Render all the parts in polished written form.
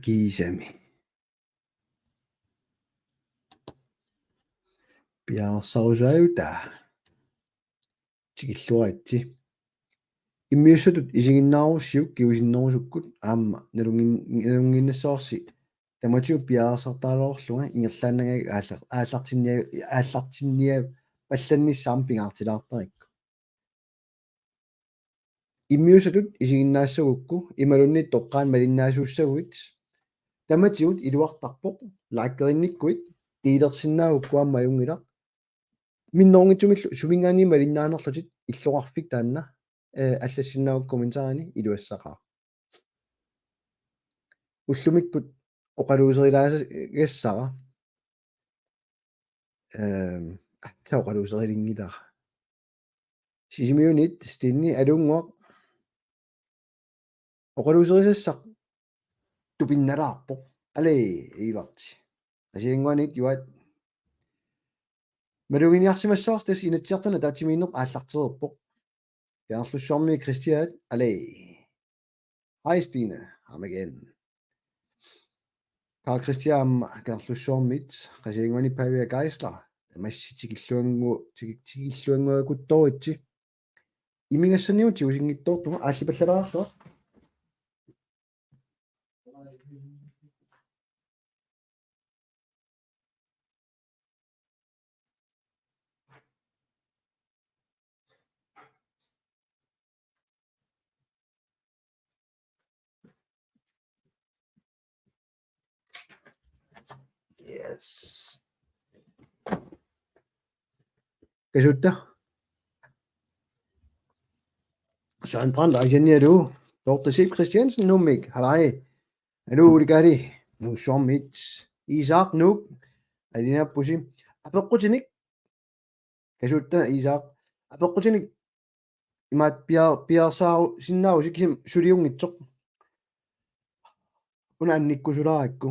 kiisami piarssarusuajuta tikilluaritsi иммиуссутут исигиннааруссиук киусиннерусуккут аама налунгиннассоорси таматиу пиаарсартаалоорлунга ингерлааннагай ааллартинниа палланниссаам пингаартилаартарикку иммиуссутут исигиннаассагукку ималунни тоққаан малиннаасууссагуит таматиут илуартарпоқ лааккеринниккуит тиилерсиннаагукку аама аюнгилақ минноонгитсумиллу сумингаани малиннаанерлутит иллоқарфик таанна аллассиннаагук комментарани илуассақаа уллумиккут оқалуусерилаасагассара таоқалуусерилингилара сисимиунит стинни алунгуақ оқалуусерисассақ тупинналаарпоқ але иварти асиингуанит юат малугиниарсимассоорс тас инатсиартуна таатимииннеқ ааллартерерпоқ яарлуссуарми кристиаат але хай стина амаген Carl Christian Garlussormit qasiinguani Pavia Geisler massitikilluanguakuttoritsi imingassaniuti usingittoortuma ааллипаллалаарсуа yes kasutta Søren Brandt agenier du Dr. Sip Christiansen numik halai anu uligari nu sommit Isaac nuk adina pusi apeqqutinik kasutta Isaac apeqqutinik imaat piarsaaru sinnaaru sikisim suliungitsoq una annikkusulaarikku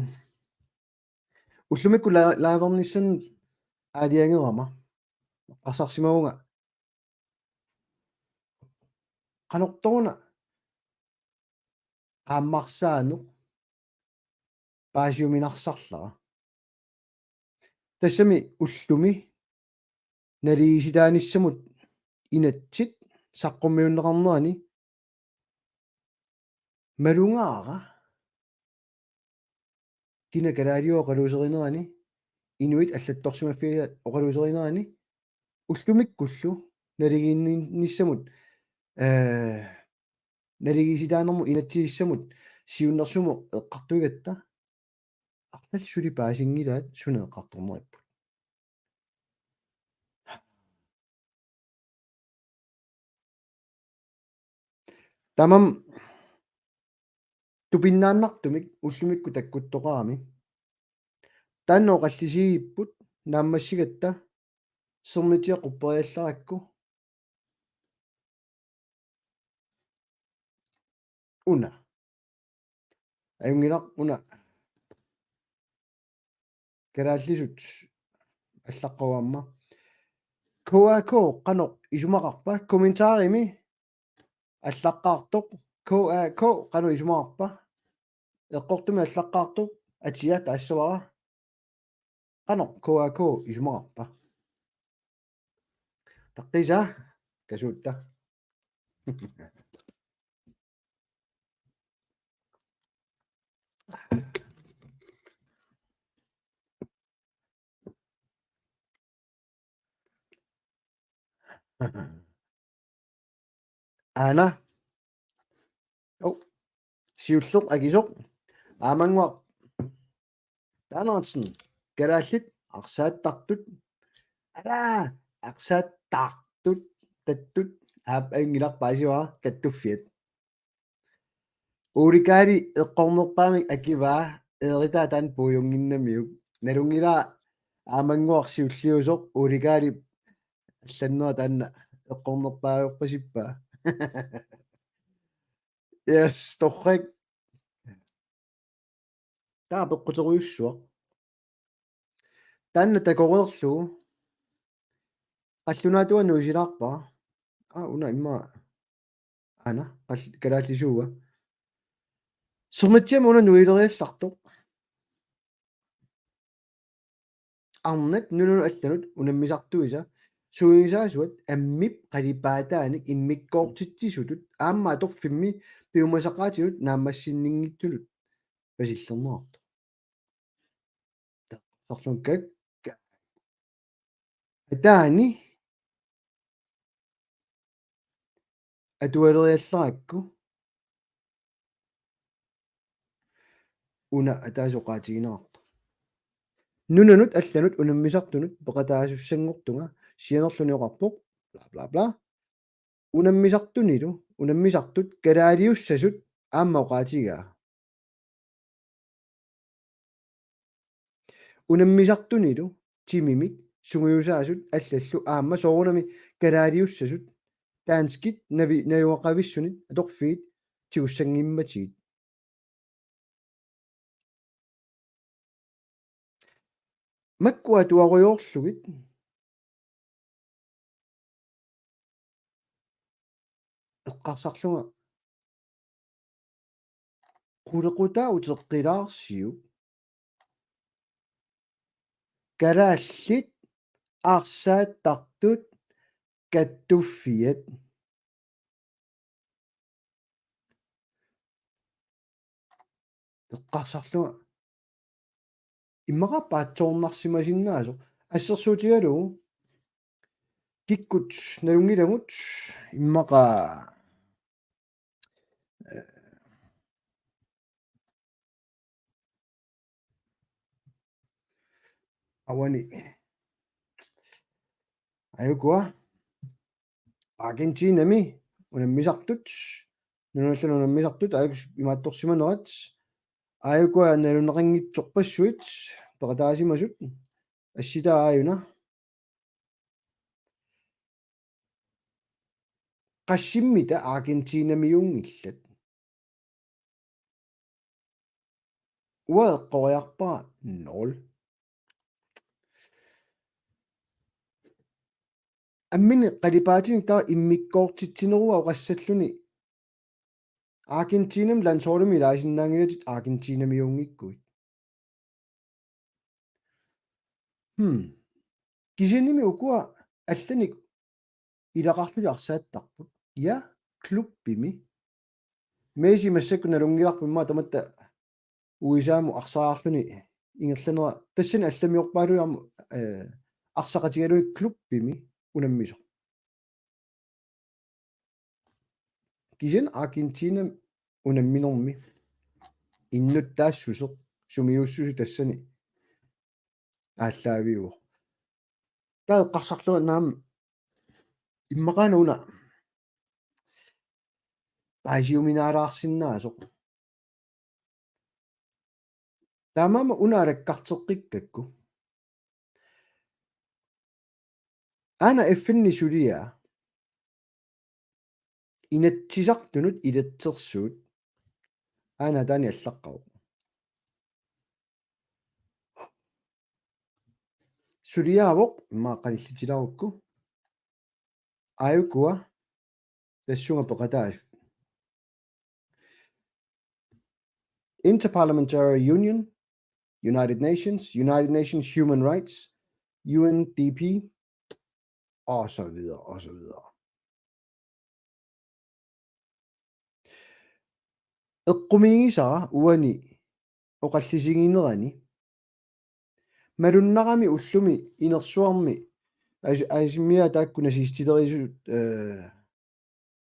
уллумикку лаавернissan аалиангерама qarsarsimagunga qanortoruna qaammarsaanu paasiuminarsarlara тассами уллуми налииситааниссамут инатсит саққуммиуннеқарнерани малунгаара кина калаалио оқалуусеринерани инуит аллатторсимаффиа оқалуусеринерани уллумиккуллу налигиинниссамут налигиситаанерму инатсииссамут сиуннэрсуму эққартуигатта арлал сули паасингилаат суна эққарторнериппут тамам тупиннааннартумик уллумикку таккуттоқарами таанноо қаллисигиппут нааммассигатта сернитиа қуппериалларакку уна аюнгилақ уна карааллисут аллаққуамма коако қано исумақарпа комментаарими аллаққаартоқ коако қано исумақарпа эққортуми аллаққаартоқ атиа таассавара қано коако исумақарпа таққиса касуутта ана сиуллеқ агисоқ аамангуа таанерсен галааллит арсааттартут ала арсааттаартут таттут аап ангилар паасивара каттуффиат урикаали эққорнерпаамик акиваа eerita tan puuyunginnamiuk nalungila aamangguarsiulliusoq urikaali алланнера таанна эққорнерпаагорпасиппаа yes торрик таа пеққутеруйуссуа таанна такореерлу қаллунаатуа нуусилаарпаа уна имма ана калааллисууа Sumatiam una nuileriallartuq arnat nununu allanut unammisartuisa suisaasuat ammip qalipaataanik immikkoortitsisutut aamma atorfimmi piumasaqaatinut naammassinninngitsulut pasillernerartu sorlun kak ataani atualeriallarakku una ataasoqaatiginerartu nunanut allanut unammisartunut peqataasussanngortunga sianerlunioqarpoq bla bla bla unammisartut kalaaliussasut aamma oqaatigaa unammisartunilu timimik sunguyusaasut аллаллу аама соорунами калаалиуссасут таанскит нави наюақависсунит аторфиит тигуссангимматигит маккуа туаруйоорлугит эққарсарлунга qulеqutаа утеққилаарсиук калааллит арсааттартут каттуффиат эққарсарлунга иммақаппаатсоорнарсимасиннаасо ассерсуутигалу киккут налунгилагут иммақаа awani ayukua Argentinami unammisartut nunullan unammisartut ayukus imaattorsimanerat ayukua naluneqanngitsorpassuit peqataasimasut асситаа ааюна qassimmita Argentinamiungillат уаэққориарпара 0 аммини қалипаатини таа иммиккоортитсинеруа оқассаллуни Argentinam landsholmi laasinnаагилатит Argentinamiungikkuit кисиними укуа алланик илақарлули арсааттарпут я клуббими Messi массакку налунгиларпимма таматта уисааму арсаарлуни ингерланера тассани алламиорпаалуиарму арсақатигалуи клуббими унаммисо кисин Argentinam унамминерми иннут таассусеқ сумиуссуси тассани ааллаавиуо таа эққарсарлуа наам иммақаана уна паасиуминаалаарсинаасоқ таамаама унаалаккартеққиккакку ана эффинни сулиа инатсисартунут илатсерсуут ана таани аллаққау сулиаавоқ мааққалиллитиларукку аюкуа тассунга пеқатаасут Interparliamentary Union, United Nations Human Rights, UNDP og så videre og så videre. Eqqumigisara uani oqallisigiinerani malunnarami ullumi inersuarmi asimia taakkuna siistilerisu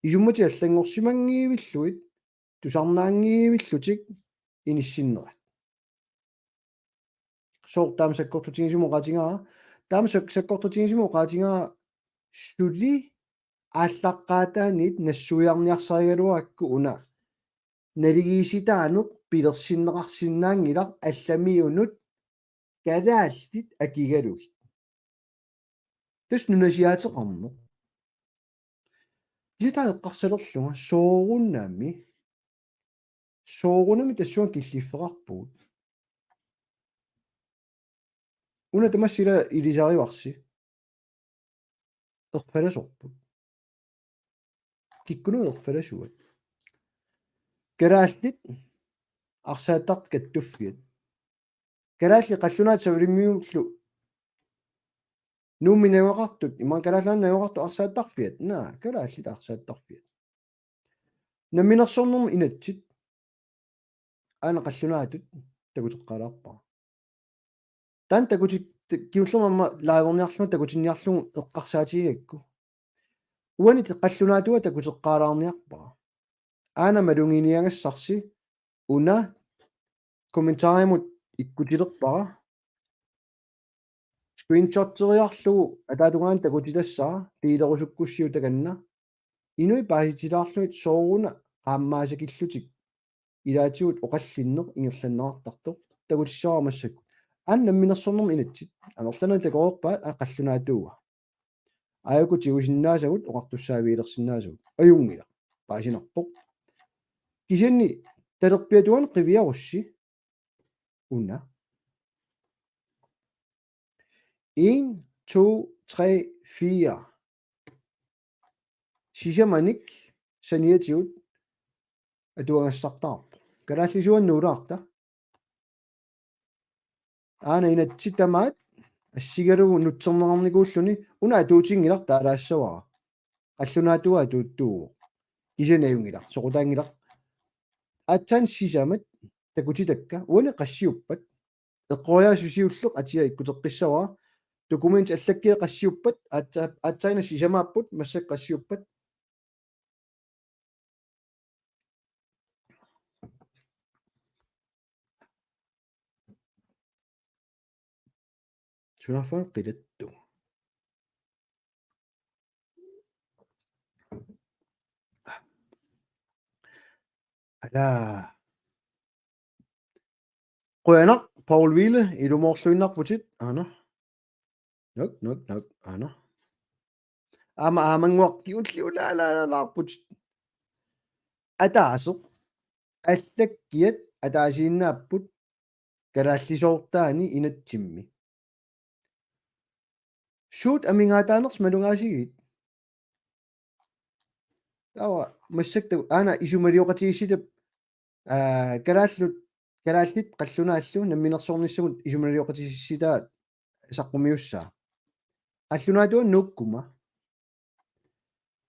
isummati allangorsimangiivilluit tusarnaangiivillutik inissinnerat soor taam sakkortutigisimu qatingara taam sakkortutigisimu qatingara suli ааllaqqaataanit nassuiarniarsarigaluarakku una naligiisitaanuq pilersinneqarsinnaangilaq allamiunut kalaallit akigalugit tus nunasiaateqarneq isitaa eqqarsalerlunga soorunami tassuan killifferarpuut una tamassila ilisariuarsi erpalasorput kikkunu erpalasuat kalaallit арсааттарт каттуффиат калаалли қаллунаат савлиммиуллу нууминагоқартут иман калааллааннагоқарту арсааттарфиат наа калаалли арсааттарфиат намминерсорнэрм инатсит аана қаллунаатут такутеққалаарпаа таан такутит киуллермамма лааверниарлума такутинниарлугу эққарсаатигакку уани қаллунаатуа такутеққалаарниарпаа аана малунгиниагассарси уна комментааримут иккутилерпара скриншоттериарлугу атаатугаан такутилассара пилерусуккуссиу таканна инуи пааситилаарлуит сооруна qaammaasakillutик илаатигут оқаллиннеқ ингерланнеқартартоқ такутиссарамассакку аннамминерсорнэрм инатсит анерлана такоорпаат аққаллунаатууга аюку тигусиннаасагут оқартуссаавиилерсиннаасагут аюнгила паасинерпоқ кисианни талерпиатуан қивиарусси уна 1 2 3 4 сисаманик саниатигут атуагассартаарпо калааллисуаннуулаарта аана инатситамаат ассигалугу нутсернеқарникууллуни уна атуутингилар таалаассавара қаллунаатуа атууттуугу кисанаюнгилар соқутаангилар атсан сисамат такутитакка уани qassiuppat эққориаасусиуллеқ атиа иккутеққиссавара документ аллаккиа qassiuppat атсаина сисамааппут массак qassiuppat сунафан қилатту ала qoyana Paul Wille ilumorluinnarputit ana nok ana amanguaq kiulliulaalaalaarput ataaseq allakkiat ataasiinnaapпут kalaallisoortaani inatsimmi shoot amingaataanerс malungaasigit tawa massakta ana isumaliuqatigissitab kalaallit qallunaallu namminersornissamut isumaliuqatigiссitaat saqqumiussaa аллунаатуан нуккума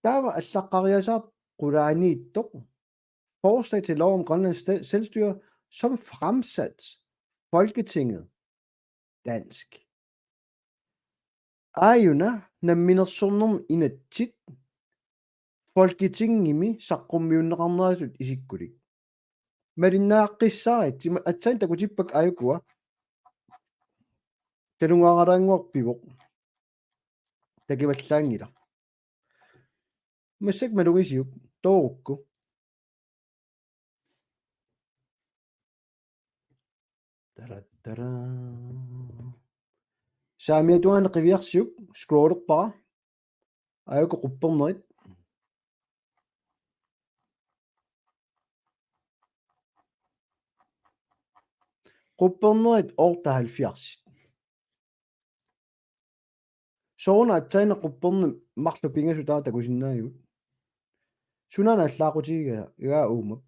таава аллаққариасаап qulaaniittoq forslag til lov om Grønlands selvstyre som fremsat Folketinget dansk aajuna namminersornerm inatsit Folketingimi saqqummiunneqarneraasut isikkulik малиннааqqissaarit атсаан такутиппак ааюкуа талунгааралаангуарпивоқ такиваллаангила массак малугисиук тоорукку тараттара саамиатуан қивиарсиук скролерпара аюку қуппернерит quppernerit orta 70 soona atsaina qupperni marlu pingasutaar takusinnaagut sunana allaaqutigiga igaa uumap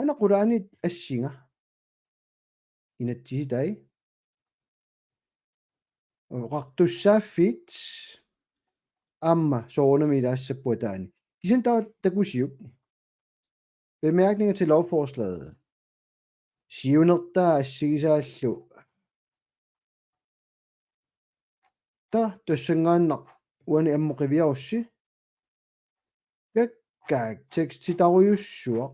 ana qulaanit assinga inatsisitai qartussaaffit amma soonami ilaassappuataani kisan takusiuk bemærkninger til lovforslaget siunertaa assigisaallu ta tussangaannaq uani ammoqiviarussi kakkaak tekstitaruyussuaq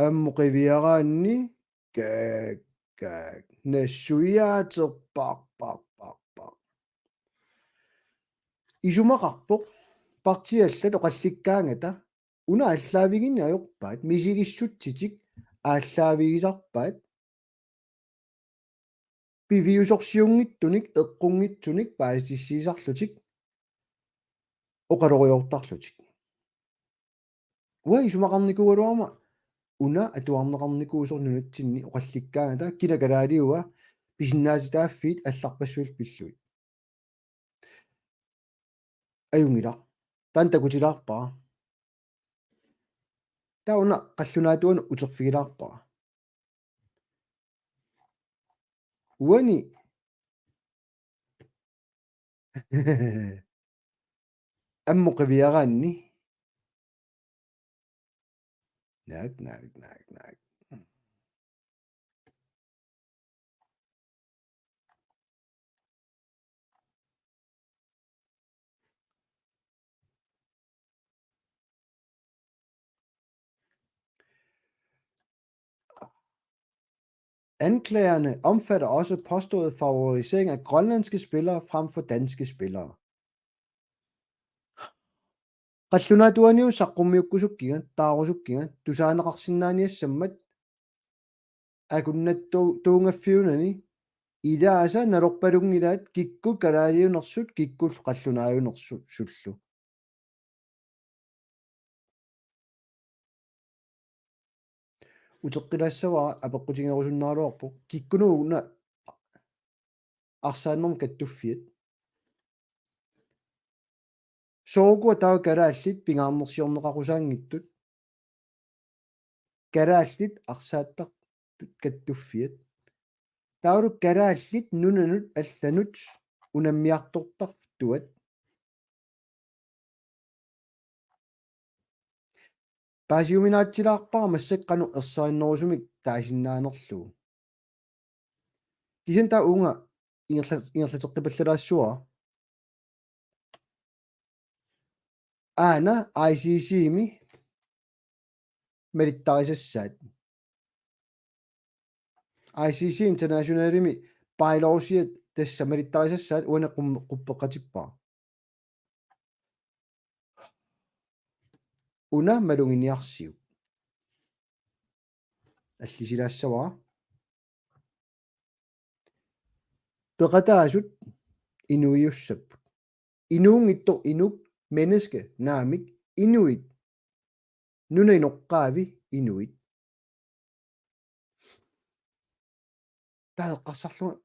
аммоқивиараанни какак нассуиаатерпарпарпарпар исумақарпоқ партиаллат оқалликкаангата уна аллаавигинни ajorpaat мисигиссутситик ааллаавигисарпаат пивиусорсиунгиттуник эққунгитсуник паасиссиисарлутик оқалориортарлутик уа исумақарникугалуарма уна атуарнеқарникуусорнунатсинни оқалликкаангата кинакалаалиуа писиннааситааффиит алларпассуил пиллуит аюнгила таан такутилаарпаа tauna qallunaatuan uterfigilaarpaa uani ammuqiviaraanni naak Anklagerne omfatter også påstået favorisering af grønlandske spillere frem for danske spillere. Qallunaatuaniu saqqummiukkusukkiga taarusukkiga tusaaneqarsinnaaniassammat akunnattu tuungaffiunani ilaasa nalorpalungilaat kikkut kalaaliunersut kikkul qallunaayunersut sullu uteqqilassavaa apeqqutigerusunnaaluarpu kikkunuugna arsaannerm kattuffiat soorgua tau kalaallit pingaarnersiorneqarusaangittut kalaallit arsaattaq kattuffiat taulu kalaallit nunanut allanut unammiartortartuat paasiuminaatsilaarpaa massaqqanu ersainnerusumik taasinnaanерluu kisan taa unga ingerlateqqipallalaassuа aana ICC-mi merittarisassaat ICC internationalimi bailarusiat tassa merittarisassaat uana quppeqatippaa una malunginiarsiu аллисилаассаваа пеқатаасут инуиуссаппут инуунгитто инук menneske naamik inuit nunaiноққаави inuit таеққарсарлуга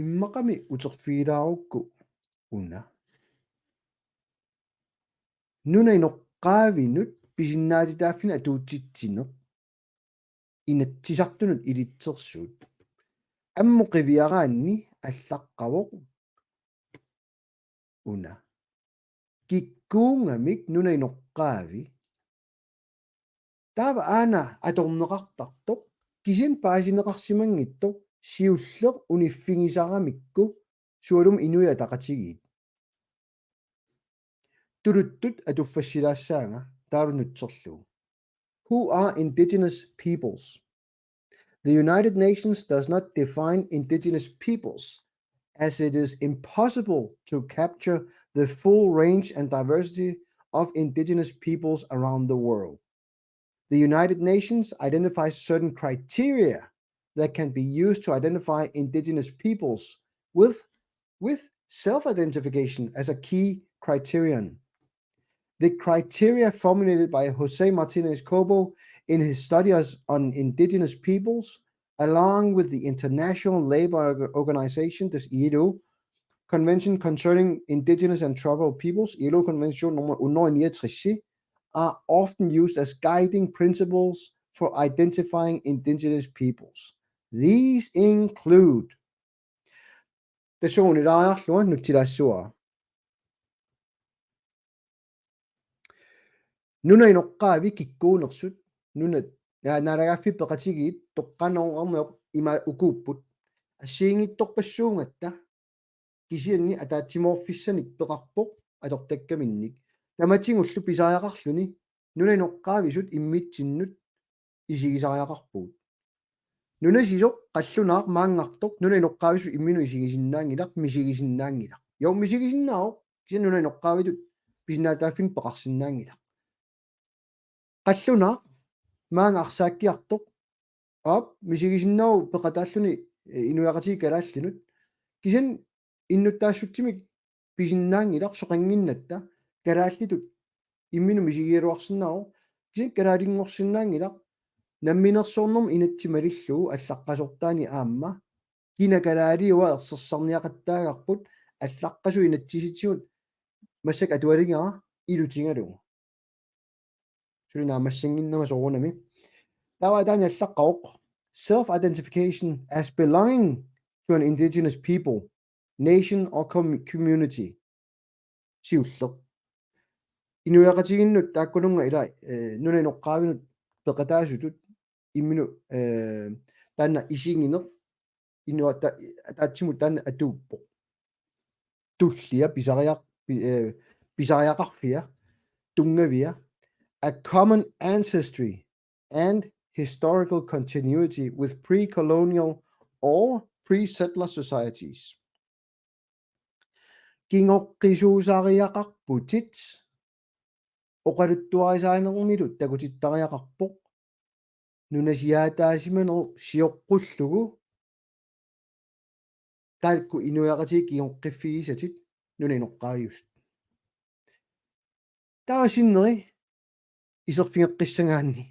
иммақами утерфигилаарукку уна nunaiноққаавинут писиннаатитааффина атуутситсинеқ инатсисартунут илитсерсуут аммоқивиараанни аллаққавоқ уна киккуунgamik nunaiноққаави таава аана аторнеқартартоқ кисин паасинеқарсимангитто сиуллеқ униффигисарамикку суалум инуя тақатигиит тулуттут атуффассилаассаанга таалунутсерлуу. Who are indigenous peoples? The United Nations does not define indigenous peoples, as it is impossible to capture the full range and diversity of indigenous peoples around the world. The United Nations identifies certain criteria that can be used to identify indigenous peoples with self-identification as a key criterion. The criteria formulated by Jose Martinez Cobo in his studies on indigenous peoples, along with the International Labour Organization, this ILO, Convention Concerning Indigenous and Tribal Peoples, ILO Convention nummer 169, are often used as guiding principles for identifying indigenous peoples. These include nunaiноққаави киккуунерсут нунат наалагаффи пеқатигиит тоққаноорнеоқ има укууппут ассиингитторпассуунгатта кисианни атаатсимоорфиссаник пеқарпоқ атортаккаминник таматингуллу писааяқарлүни нунaiноққаависут иммитсиннут исигисариақарпуут нунасисоқ қаллунаар маангартоқ нунaiноққаавису иммину исигисиннаангилақ мисигисиннаангилақ йоо мисигисиннаоқ кисиан нунaiноққаавитут писинаатааффин пеқарсиннаангилақ qallunaaq maanga arsaakkiartoq aap misigisinnau peqataalluni inuaqatii kalaallinut kisan innuttaassutsimik pisinnaangilaq soqanginnatta kalaallitut imminu misigiiluarsinnau kisan kalaalingorsinnaangilaq namminersoornerm inatsimalislugu allaqqasortaani aamma kina kalaaliuwa ersersarniaqattaagarput allaqqasu inatsisitigut massak atualigara ilutigalugu Sulinaamallinginnama soorunami. Tawaataani allaqaoq self-identification as belonging to an indigenous people, nation or community. Siulleq. Inuiaqatiginnut taakkununga ila nuninoqqaavinut peqataasutut imminu taanna isingineq inuatta ataatsimut taanna atuuppoq. Tullia pisariaqarfia tungavia a common ancestry and historical continuity with pre-colonial or pre-settler societies. Kingoqqisuusariaqarputit oqaluttuarisaanermilut takutittariaqarpoq nunasiaataasimaneru sioqqullugu taakku inuiaqatii kingoqqiffigisatit nuninoqqaajust. Taasinneri iserfingeqqissangaanni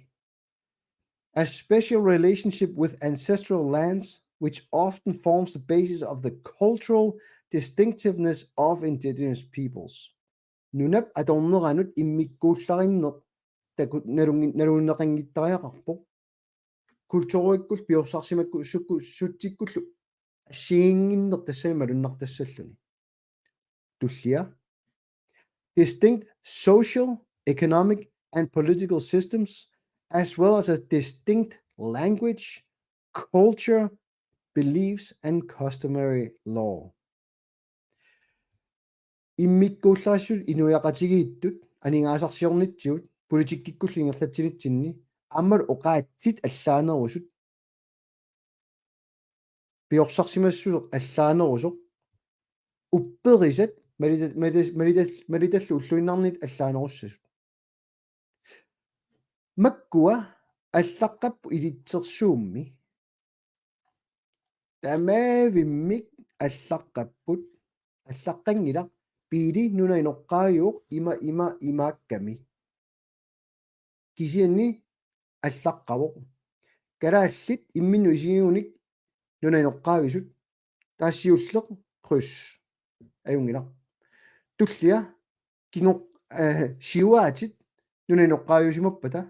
a special relationship with ancestral lands which often forms the basis of the cultural distinctiveness of indigenous peoples. Nunap atorneranut immikkuullarinneq takut nalunneqangittariaqarpoq kultuurikkul piorsaarsimakku sukku suttikkullu assiginginneq tassani malunnartassalluni. Tullia distinct social, economic, and political systems, as well as a distinct language, culture, beliefs, and customary law. Immikkuullaassut inuiaqatigiittut aningaasarsiornitsiut politikkikkullingerlatsinitsinni аммал оқаатсит аллаанерусут пиорсарсимассусеқ аллаанерусоқ упперисат малиталлу уллуиннарнит аллаанеруссасут маккуа аллаққаппу илитсерсуумми тамаавиммик аллаққаппут аллаққангила пили нунаиноққаажууқ имаакками кисианни аллаққавоқ карааллит иммину исигиуник нунаиноққаависут таассиуллеқ крус аюнгила туллиа кингоқ сиуаатит нунаиноққаависимаппата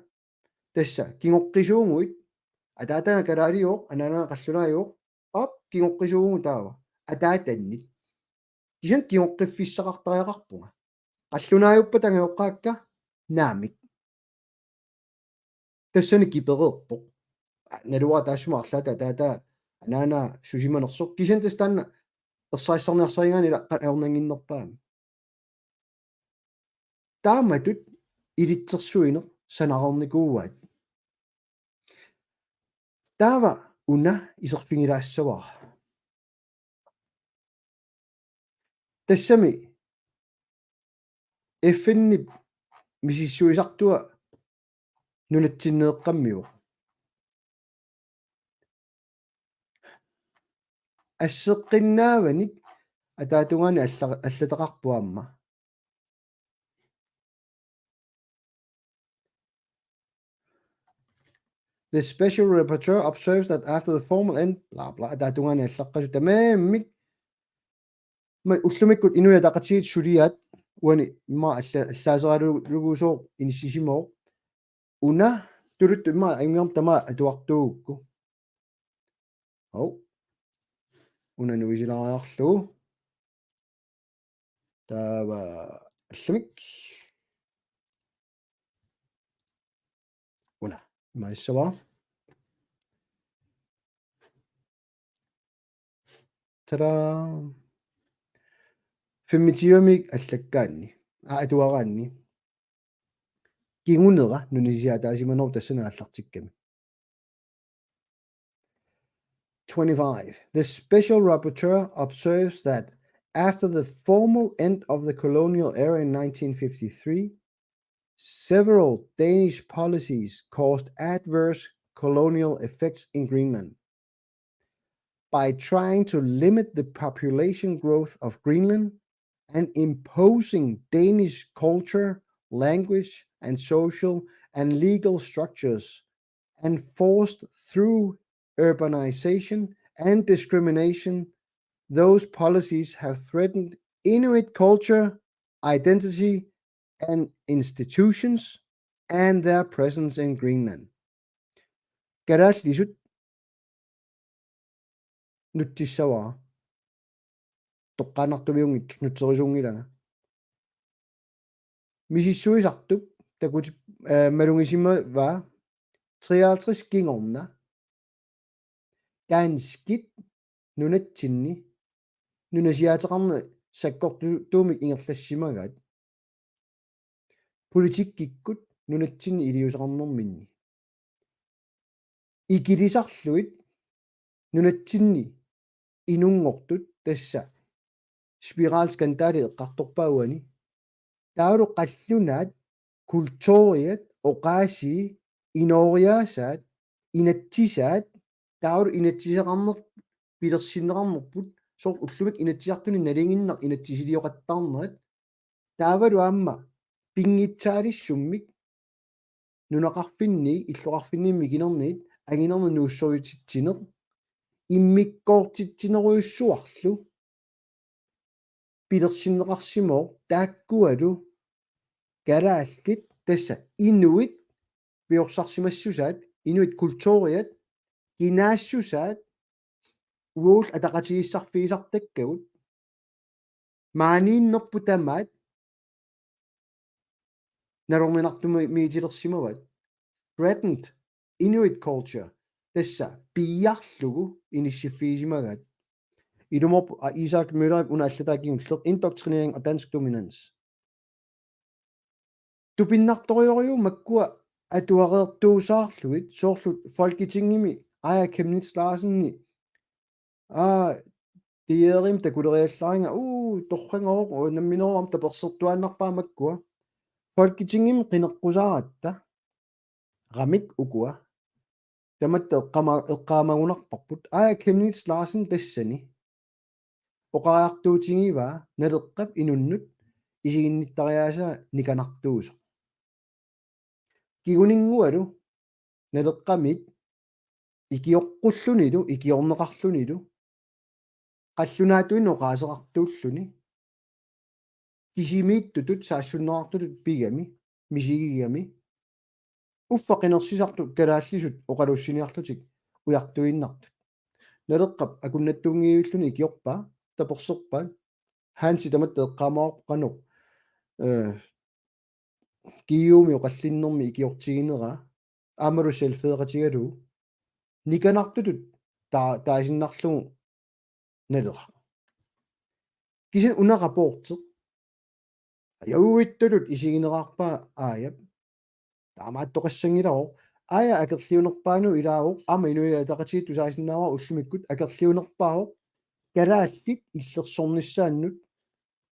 тасса кингоққисуунгуит атаатага караалиоқ ананаа қаллунааюоқ ап кингоққисуунгу таава атаатаннит кисиан кингоққиффиссақартариақарпунга қаллунааюппа тангеоққаакка наамик тассани кипереерпоқ налуа таассумаарлаата таата анаана сусиманерсоқ кисиан тастанна ерсаассарниарсаригаани аорнангиннерпаами тааматут илитсерсуинеқ санарорникууаат таава уна исерфингилаассавара тассами эффеннип мисиссуисартуа нунатсиннеэққаммиу ассеққиннааваник атаатунгаани аллатеқарпуамма The special rapporteur observes that after the formal end blah blah атаатунгаани аллаққасу тамааммик уллумиккут инуятақатигит сулиат уани имма аллаасералугусоо иниссисимоо уна турут имма ангиам тама атуартуугукку ау уна нуисилариарлу таава аллумик уна маиссава тара феммитиумик аллаккаанни атуараанни кингунера нунисиатаасиманор тассана аллартикками 25. The special rapporteur observes that after the formal end of the colonial era in 1953, several Danish policies caused adverse colonial effects in Greenland. By trying to limit the population growth of Greenland and imposing Danish culture, language, and social and legal structures enforced through urbanization and discrimination, those policies have threatened Inuit culture, identity, and institutions, and their presence in Greenland. Karaaslisut nuttissavaa toqqaanartumiungit nutserisuungilanga misissuisartup takut malungisima va 53 kingorna taanskit nunatsinni nunasiateqarna sakkortuumik ingerlassimagat politikkikkut nunatsinni iliuseqarnerminni ikilisarluit nunatsinni inungortut tassa spiralskandale eqqartorpauani taulu qallunaat kultuuriat oqaasi inooriaasaat inatsisaat taulu inatsiseqarner pilersinneqarnerput sort ullumik inatsiartuni nalinginneq inatsisilioqattarnerat taavalu aamma pingitsaalissummik nunaqarfinni illuqarfinniimmi kinerniit anginerna nuussoriutitsineq immikkoortitsineruyussuarlu pilersinneqarsimooq taakkualu kalaallit tassa inuit piorsaarsimassusaat inuit kultuuriat kinaassusaat uul ataqatigiссarfigisartakkagut maaniinnerpu tamaat nalorninartumi miitilersimavat threatened Inuit culture tassa piarlugu inissifiisimagat ilumorp Isaac Møller una allataakiungulleq indoktrinering og dansk dominans tupinnartorioriu makkua atuareertuusaarluit soorlut folketingimi Aaja Chemnitz Larsenni tierim takuleriallaringa torrangooq nammineruam tapersertuaannarpaa makkua folketingimi qineqqusaratta ramik ukua tamatta eqqaamagunarparput Aaja Chemnitz Larsen tassani oqariartuutingivaa naleqqap inunnut isiginnittariaasa nikanartuuso kiguningualu naleqqamit ikioqqullunilu ikiorneqarlunilu qallunaatuin oqaaseqartuulluni kisimiittutut saassunnerartutut pigami misigigami uffaqqinersisartut kalaallisut oqalussiniarlutik ujartuinnartut naleqqap akunnattuungiulluni ikiorpaa taperserpaa haansi tamatta eqqaamaorqqanoq kiiumi oqallinnermi ikiortiginera aamalu selfeeqatigalu nikanartutut taasinnarlugu naleqa kisen unaqapoorteq ajauittulut isiginerarpaa aajap taamaattoqassangilaro aaja akerliunerpaanu ilaaruq ama inuia ataqatigit tusaasinnaava ullumikkut akerliunerpaaroq kalaallit illersornissaannut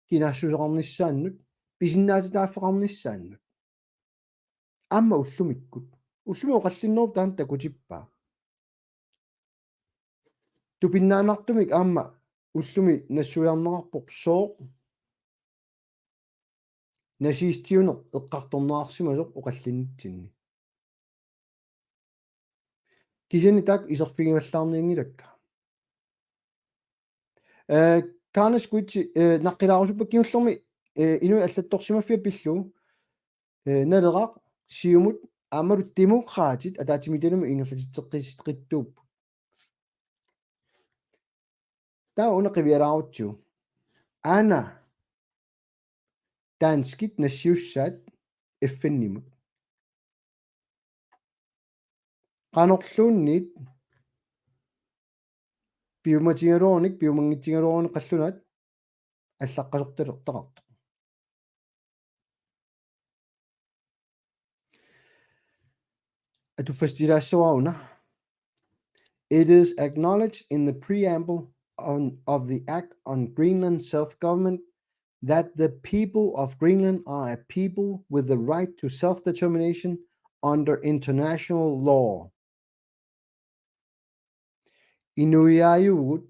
kinaassuseqarnissaannut pisinnaatitaaffeqarnissaannut amma ullumikkut ullumi oqallinnerup taan takutippaa tupinnaanartumik aamma ullumi nassuiarneqarpoq sooq nasiistiuneq eqqartornerarsimasoq oqallinnitsinni kisani taak iserfigimallaarniingilakka kaanaskuitsi naqqilaarusupak kiullermi inui allattorsimaffia pillu naleqaq siumut aamalut demokraatit ataatimitalumi ingerlatitteqqittuup taa una qivialaarutsu ana taanskit nassiussaat effannimut qanorluunniit piumatigaluornik piumangittigaluorni qallunat аллаққасорталертақарто атуффастилаассуаруна It is acknowledged in the preamble of the Act on Greenland Self-Government that the people of Greenland are a people with the right to self-determination under international law. Inuiaayugut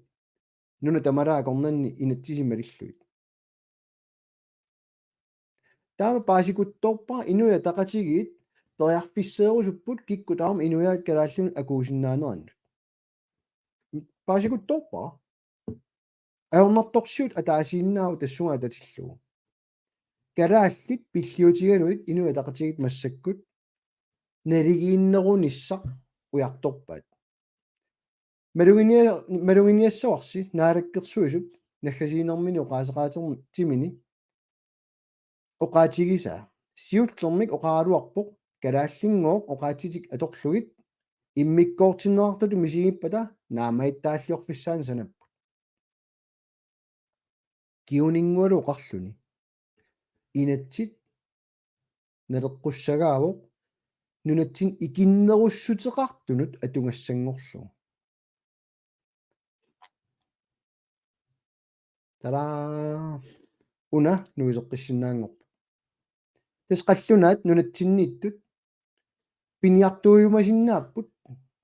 nuna tamaraakornanni inatsisimmalilluit. Taama paasikuttorpaa inuia taqatigit periarpisseerusupput kikku taama inuiaat kalaallun akuusinnaanerannut. Paasikuttorpaa aornertorsiut ataasiinnaau tassunga tatillugu карааллит пиллиутигануит инуятақатигит массаккут налигииннерунissaq уярторпаат малугиниассаварси наалаккерсуисут наггасиинермини оқаасеқаатерми тимини оқаатигиса сиуллермик оқаралуарпоқ калааллингоо оқаатитик аторлугит иммиккоортиннеартуту мисигиппата наамаиттааллиорфиссаан санаппут киунингуалу оқарлуни инатсит налеққуссагаавоқ нунатсин икиннеруссутеқартунут атунгассангорлу тара уна нуисеққиссиннаангорпу тас қаллунаат нунатсиннииттут пиниартуйумасиннааппут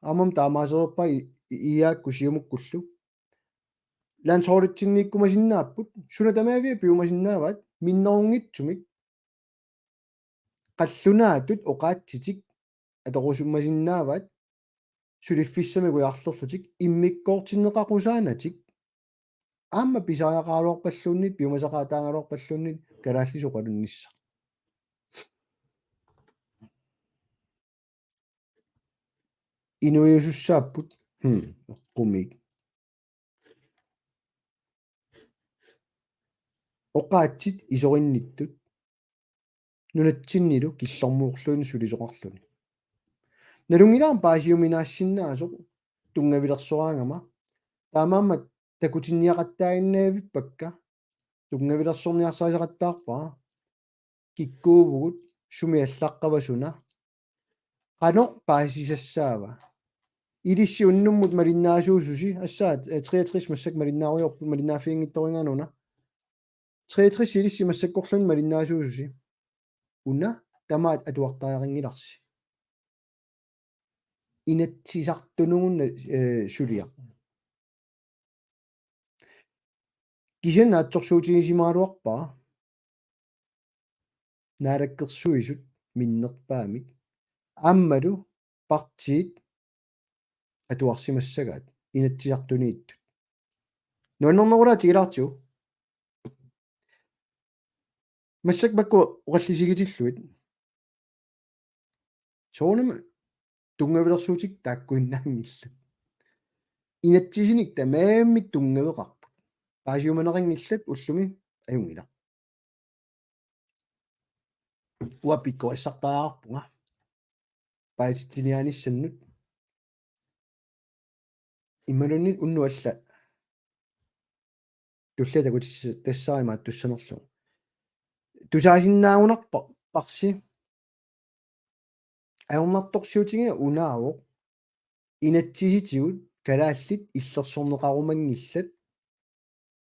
амам таамаасерпа иаакку сиумуккуллу лансооритсиннииккумасиннааппут суна тамаавиа пиумасиннааваат миннерунгитсумик қаллунаатут оқаатситик аторусуммасиннааваат сулиффиссами гуярлерлутик иммиккоортиннеқақусаанатик аама писааяқаалуарпаллууннит пиумасақаатаангалуарпаллууннит калааллисоқалуннисса инуиусуссааппут эққумик оқаатсит исоринниттут нунатсиннилу киллормуурлуини сулисоқарлуни налунгилаам паасиуминаассиннаасоқ тунгавилерсораангама таамааммат такутинниақаттаагиннаавиппакка тунгавилерсорниарсаасақаттаарпаа киккуувгут сумиаллаққавасуна qanoq paasisassaava ilissi unnummut malinnaasuususi assaat 63 massak malinnaaruyorpu malinnaafiingittoringaanuna 63 ilissi massakkorlun malinnaasuususi una tamaat atuartaaringilarsi inatsisartunugunna suliaq кисанаатсорсуутигисимаалуарпаа наалаккерсуисут миннерпаамик аммалу партиит атуарсимассагаат инатсисартунииттут нуаннернерулаа тигилаартиу массак бакку оқаллисигитиллуит соонама тунгавилерсуутик тааккуиннаангилла инатсисиник тамааммик тунгавеқарпут паасиуманерингиллат уллуми аюнгила уапикко ассартаарпунга пааситсинианиссаннут иммалуннит уннуалла туллатакут тассааримаат туссанерлу тусаасиннаагунарпа парси аернарторсиутига унаавоқ инатсиситигут калааллит иллерсорнеқарумангиллат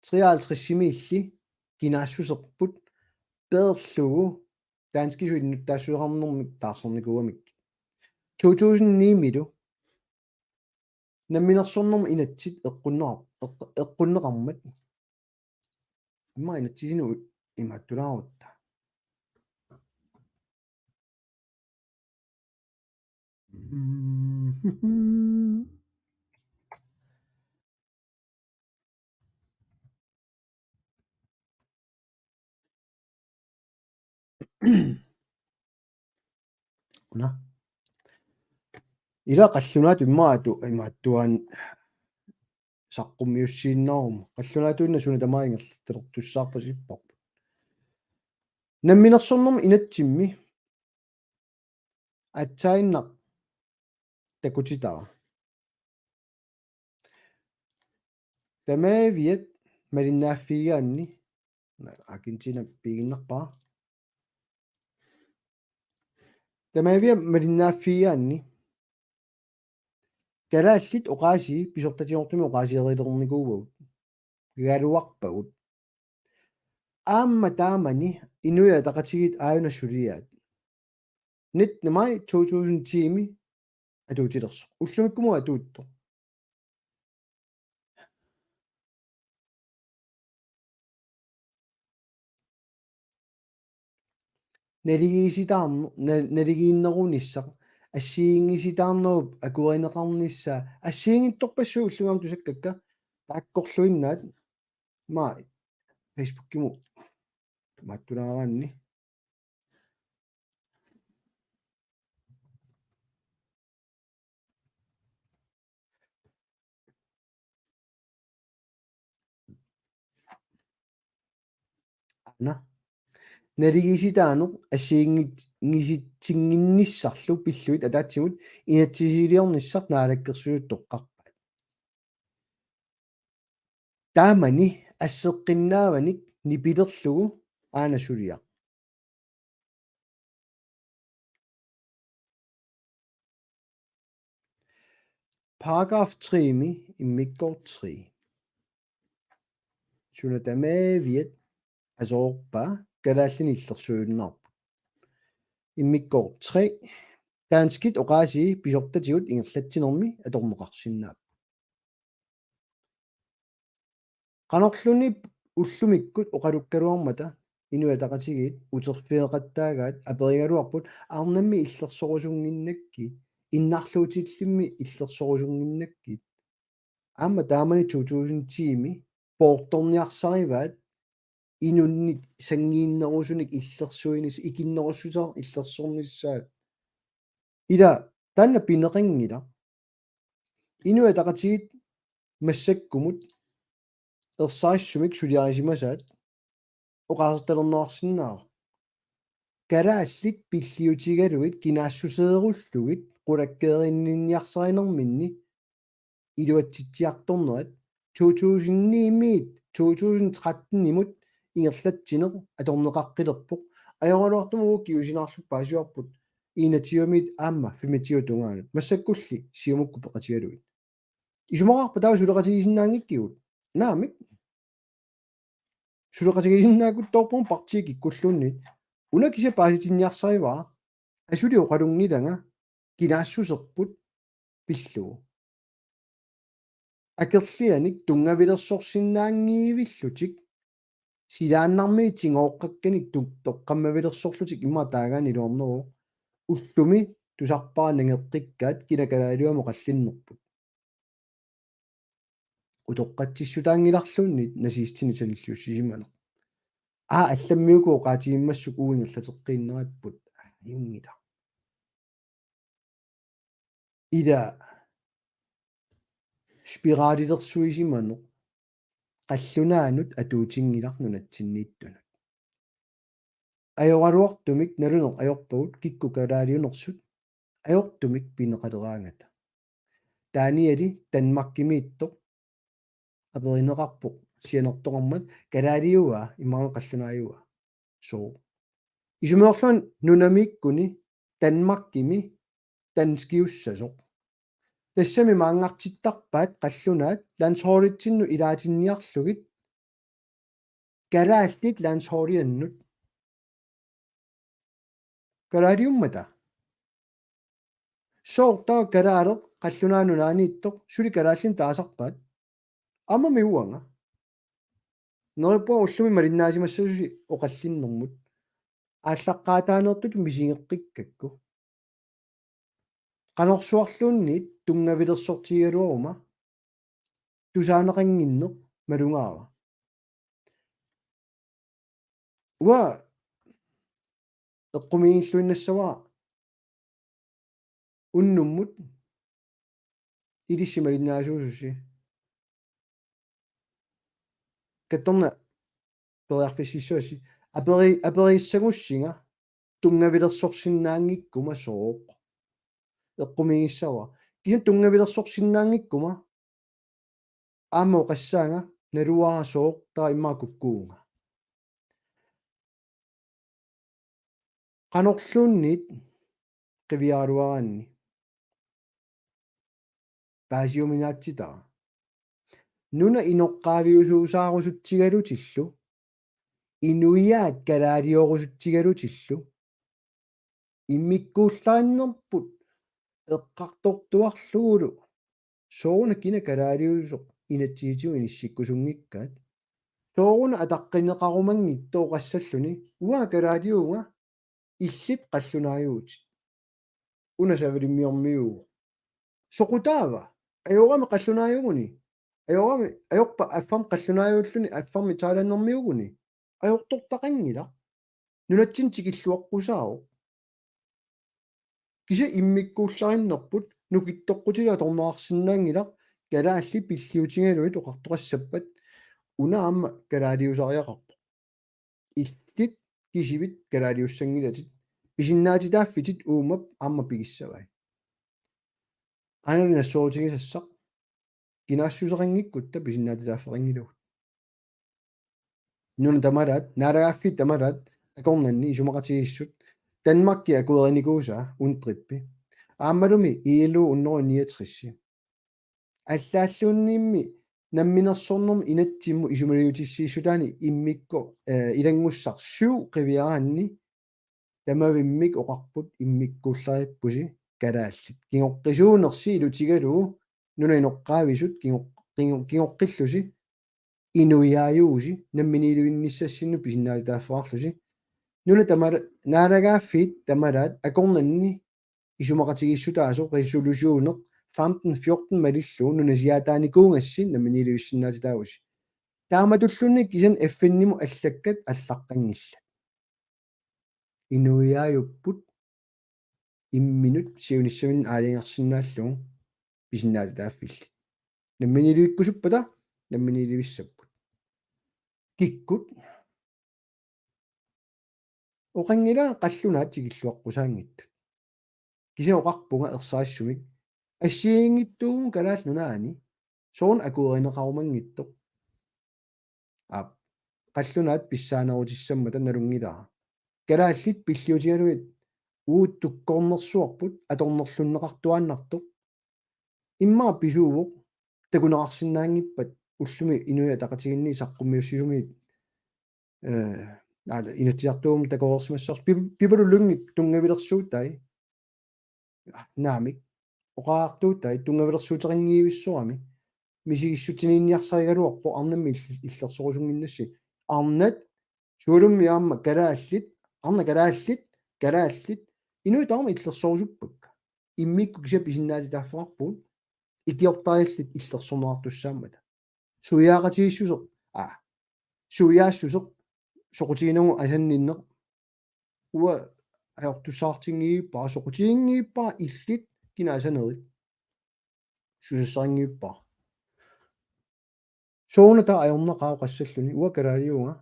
53-симиилли кинаассусерпут пеерлугу таанскисуит нуттаассуеқарнэрмик таарсерникуамик 2009-милу намминерсорнэрм инатсит эққуннеқармат имма инатсисину имааттулаарутта уна ила қаллунаат имааттуан саққуммиуссииннаарум қаллунаатуинна суна тамаингерлу туссаарпасиппарпу намминерсорнэрм инатсимми атсаиннақ такутитаа тамаавиат малиннааффигаанни акинтина пигиннарпаа тамаавиа малиннааффигаанни калааллит оқааси писортатиортуми оқаасиерилерникуугут галуарпагут аамма таамани инуя тақатигит ааюнассулиаат нит намай 2010-ми атуутилерсо уллумиккуму атуутто налигииннерунissaq ассиингиситаарнеруп акуаринеқарнissaa ассиингитторпассуу уллугаам тусаккакка тааккорлуиннаат ма фейсбуккиму Mattunaaqanni ana narigisiitaaneq assiingitsinginnissarlu pilluit ataatsimut inatsisiliornissaq naalakkersuut toqqarpat taamani asseqqinnaavanik nipilerlugu aanasuliaq paragraf 3mi immikkoort 3 sunatamaviat asoorpa kalaallini illersuunnerp immikkoort 3 taanskit oqaasi pisortatigut ingerlatsinermi atorneqarsinnaap qanorluni ullumikkut oqalukkaluarmata inuataqatigit uterfeeqattaagaat aperigaluarput aarnammi illersorusunginnakki innarluutillimmi illersorusunginnakki aama taamani 2010-mi poortorniarsarivaat inunnit sangiinnerusunik illersuinis ikinnerussutar illersornissaat ila taanna pineqingila inuataqatigit massakkumut ersaissumik suliarisimasaat oqaartalernerarsinnaa kalaallit pilliutigaluit kinaassuseerullugit qulakkeerinninniarsarinerminni iluatsitsiartornerat 2009-miit 2013-imut ingerlatsineq atorneqaqqilerpoq ajorluartumugu kiusinаарlu paasuarput iinatiumit aamma 25 tungaanut massakkulli siumukku peqatigaluit isumaqarpa taava suleqatigisinnaangikkigut naamik suleqatigisinnaakut torpum partiik ikkullunnit unakisa paasitinniarsarivaa asuli oqalungilanga kinaassuserput pilluu akerlianik tungavilersorsinnaangiivillutik silaannarmiitingoqqakkanik toqqammavilersorlutik imma taagaani iluorneru ullumi tusarparanangeqqikkaat kinakalaaliuamu qallinnerput utoqqatsissutaangilarlunnit nasiistini tanilluussisimaneq allammiuku oqaatigimassuk uingerlateqqiinnerapпут iungila ila spiraalilersuisimaneq qallunaanut atuutingilarnunatsinniittunut ajorluartumik naluneq ajorpagut kikku kalaaliunersut ajortumik pineqaleraangata taaniali Danmarkimiittoq aperineqarpoq sianertoqarmat kalaaliuaa immaanu qallunaayuaa soo isumeorluan nunamiikkuni Danmarkimi tanskiussasoq тассами маангартиттарпаат қаллунаат лансхоолитсинну илаатинниарлугит калааллит лансхоолианнут калаалиуммата соортаа калаалеқ қаллунаанулаанииттоқ сули калааллин таасарпаат аммами уанга нериппуа уллуми малиннаасимассасуси оқаллиннэрмут ааллаққаатаанеэртут мисингеққиккакку qanorsuarluunniit tungavilersortigaluaruma tusaaneqanginneq malungaava uа eqqumigiilluinnassavaa unnummut ilissimalinnaasussussi kattorna periarpississuassi aperiissagussiga tungavilersorsinnaangikkuma sooq eqqumigissawa kisan tungavilersorsinnaangikkuma aammo qassaanga naluara sooq taa immaa kukkuunga qanorluunniit qiviaaluaraanni paasiuminaatsitaa nuna inoqqaaviusuusaarusutsigalutillu inuiaat kalaaliorusutigalutillu immikkuullaarinnerput eqqartortuarlugulu sooruna kina kalaaliusoq inatsiitigu inissikkusungikkaat sooruna ataqqinneqarumanngit tooqassalluni uа kalaaliunga illit qallunaayuutit unasavalimmiormiugu soqutaava ajorami qallunaayuguni ajorpa affam qallunaayuulluni affarmi taalannermiuguni ajortortaqanngila nunatsin tikilluaqqusaaru kisa immikkuullarinnерпут nukittoqqutila tornerarsinnaangila kalaalli pilliutigaluit oqartoqassappat unaamma kalaaliusariaqarpo illit kisivit kalaaliussangilatit pisinnaatitaaffitit uummap aamma pikissavai anani nassuutigisassaq kinaassусеқангиккутта писиннаатилааффеқангилугут нуна тамалаат наалагаффи тамалаат акорнанни исумақатигиссут Danmarkki акуеринигууса унтриппи аамалуми иилу уннеру 69 аллааллуунниимми намминерсорнерми инатсимму исумалиутиссииссутаани иммикко илангуссар 7 қивиараанни тамавиммик оқарпут иммиккууллариппуси калааллит кингоққисуунерси илутигалуу нуна иноққаависут кингоққиллуси инуяаюуси намминилуинниссассинну писиннаалитааффеқарлуси нуна тамара наалагааффит тамалаат акорнанни исумақатигиссутаасо resolutioner 15-14 малиллуу нуна сиатааникуунгассин намминилуиссиннаатитаагуси тааматуллунни кисан FN-ниму аллаккат аллаққангилла инуяаюппут имминут сиуниссамин аалингерсинааллугу писиннаатитааффилли намминилуиккусуппата намминилуиссаппут киккут оқангила қаллунаат тигиллуаққусаангитту киса оқарпунга ерсаассумик ассиингиттугу калаалнунаани соон акуеринеқарумангиттоқ ап қаллунаат писсаанерутиссаммата налунгилаа калааллит пиллиутигалуит уут-туккорнерсуарпут аторнерлуннеқартуааннартоқ иммаа писуувоқ такунеқарсинаангиппат уллуми инуя тақатигинни саққуммиуссисумиит наала инатиартуум такоорсимассарс пипалуллунгип тунгавилерсууттай наамик оқаартууттай тунгавилерсуутеқингиивиссорами мисигиссутининниарсаригалуарпо арнамми иллерсорусунгиннасси арнат суулумми аама калааллит инуи таама иллерсорусуппакка иммикку киса писиннаатитааффеқарпуут икиортариаллит иллерсорнеқартуссааммата суяақатигиссусеқ суяассусеқ соқутигинагу асанниннеқ уа аёртуссаартингииппаа соқутигингииппаа иллит кинаасанерит сусассарингииппаа сооната аёрнеқаа qassalluni уа калаалиунга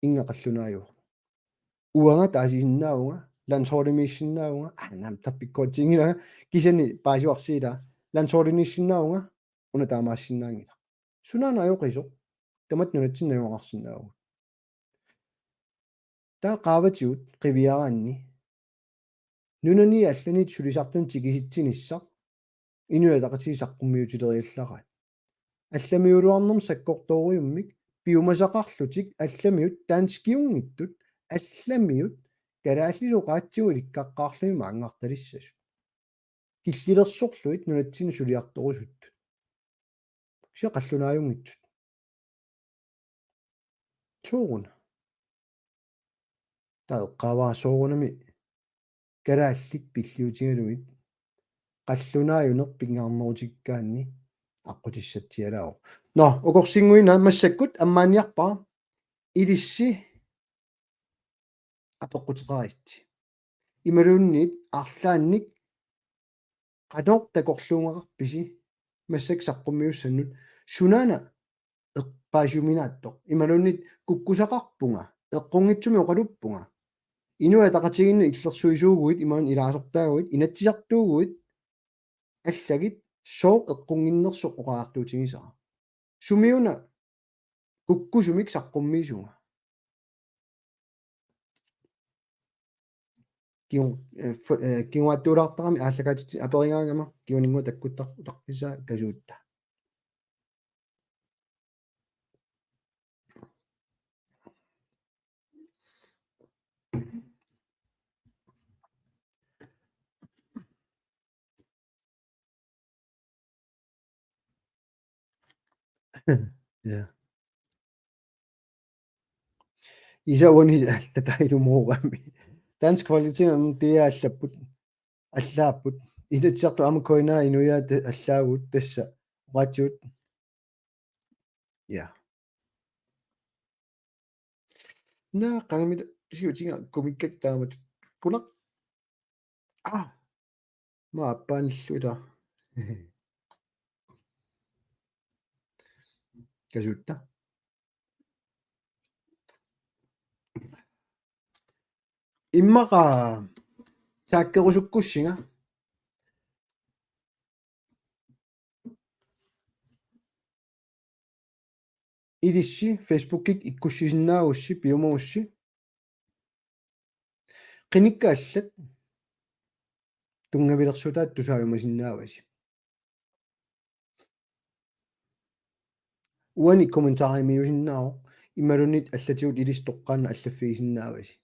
ингақаллунааюу уанга таасисиннаавунга лансоолимииссиннаавунга наам таппиккоотингилага кисани паасиуарсиила лансоолимииссиннаавунга уна таамаассиннаангила сунаана аёқисо тамат нунатсиннаюоқарсиннааву таа qaavatiut qiviaraanni nunani алланит сулисартун тикиситсиниссақ инуятақатигисаққуммиутилериаллараат алламиулуарнерм саккорторуйуммик пиумасақарлутик алламиут таанскиунгиттут алламиут калааллисоқаатсигу иликкаққаарлуми маангарталиссасу киллилерсорлуит нунатсини сулиарторусутту киса қаллунааюнгитсут сууруна таэққаваа суугунами калааллит пиллиутигалуит қаллунааюнер пингаарнерутиккаанни аққутиссатсиалао но окорсингуина массаккут аммааниарпаа илисси апеққутеқариtti ималуунниит арлаанник qanor takorluungeqarpisi massak saqqummiussanut sunaana eqqaasuminaattoq imalunnit kukkusaqarpunga eqqungitsumi oqaluppunga inua taqatiginnu illersuisuuguit imaan ilaasortaaguit inatsisartuuguit allagit sooq eqqunginnersoq oqaartuutigisara sumiuna kukkusumik saqqummiisunga kiungaattuulaartarami ааллагаатити аперигаангама киунингуа таккуттарписаа касуутта ja isauani tatailumoorami dansk folketing det er allaapput inatsiartu amakoinaa inuyaat allaagut tassa oqaatiut ja naaqangamita tisiutinga kumikkak taamat kunaq maappaanilluila kasutta immaqa taakkerusukkussinga ilissi Facebookik ikkussisinnaagussi piumagussi qinikkaаллат тунгавилерсутаат тусааюмасиннааваси уани комментааримиусиннааро ималунит аллатигут илис тоққаана аллаффигисиннааваси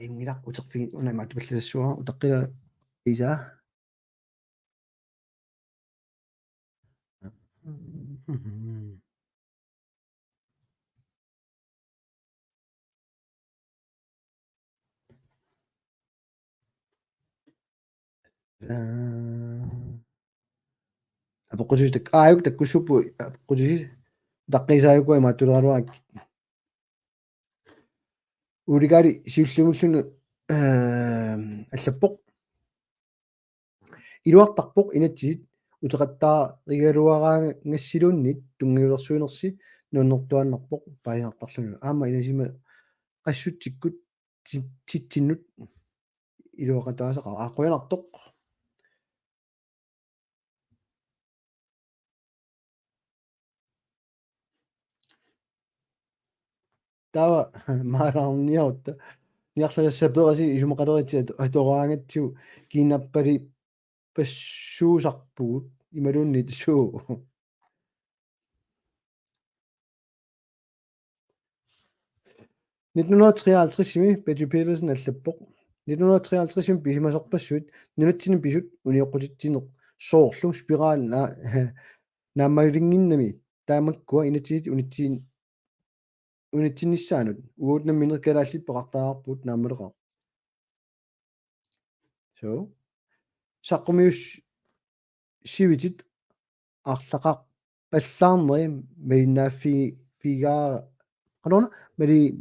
ингилақ утерпиги унама тупаллассуара утаққила иса апоққуситак ааюк таккуссуппу апоққусиси таққисааюкуа имааттулераруак уликаали сиуллимуллуну аллаппоқ илуартарпоқ инатсисит утеқаттаа ригалуараангассилууннит тунгиулерсуинерси нууннэртуаннарпоқ паинартарлуну аама инасима qassuttikkut tittinnut илуақатаасаqa ааққуянартоқ тава маалаарниарутта ниарлалассапераси исумақалеритсиат атораангатсигу кинаппали пассуусарпугут ималуунни тсуу 1953-ими Betty Peterson аллаппоқ 1953-ими писимасерпассуит нунатсини писут униоққутитсинеқ соорлу спираал нааммалингиннами таамаккуа инатсигит унитсиннissaanут уутнам минеркалааллиппеқартаарпут нааммалеқар so саққумиус сивитит арлақақ паллаарнери малиннааффи фигаа qanona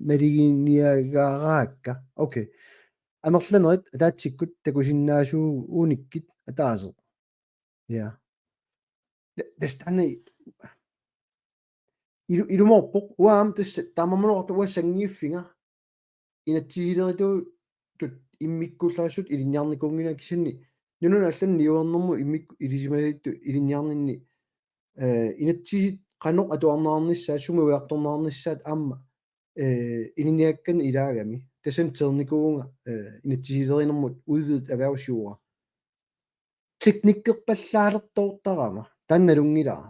mariginiagaaraakka okay amerlanerit ataatsikkut takusinnaasuu uunikit ataaseq ja dastana ilumorpoq uaam tassa taamammanortu uassangiiffinga inatsisileritu tut immikkullaasut ilinniarnikungina kisanni nununa allanni uernermu immikku ilisimasittu ilinniarninni inatsisit qanoq atuarnaarnissaat sumuiartornaarnissaat aamma iliniakkan ilaagami tasan ternikuvunga inatsisilerinermut udvidet erhvervsjura teknikkerpallaalertortarama tannalungilaa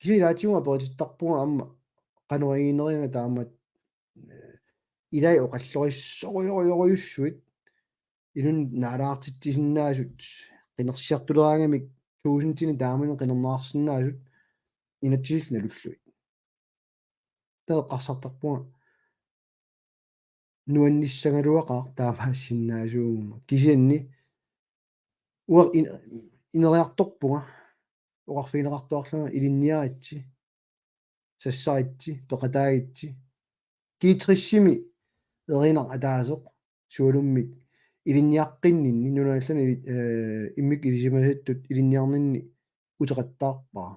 kisilaatiunga poritittarpunga aamma qanuagiineringa taamat ilai oqallorissoruyoruyussuit ilun naalaartittisinnaasut qinersiartuleraangamik tuusintini taamani qinernaarsinnaasut inatsisilnalulluit taeqqarsartarpunga nuannissangaluaqaaq taamaassinnaasuumma kisianni uer ineriartorpunga oqarfiineqartuarlunga ilinniaritsi sassaritsi peqataagitsi kiitrissimi erinar ataaseq suulummik ilinniaqqinninni nunaallani immik ilisimasattut ilinniarninni uteqattaarpaa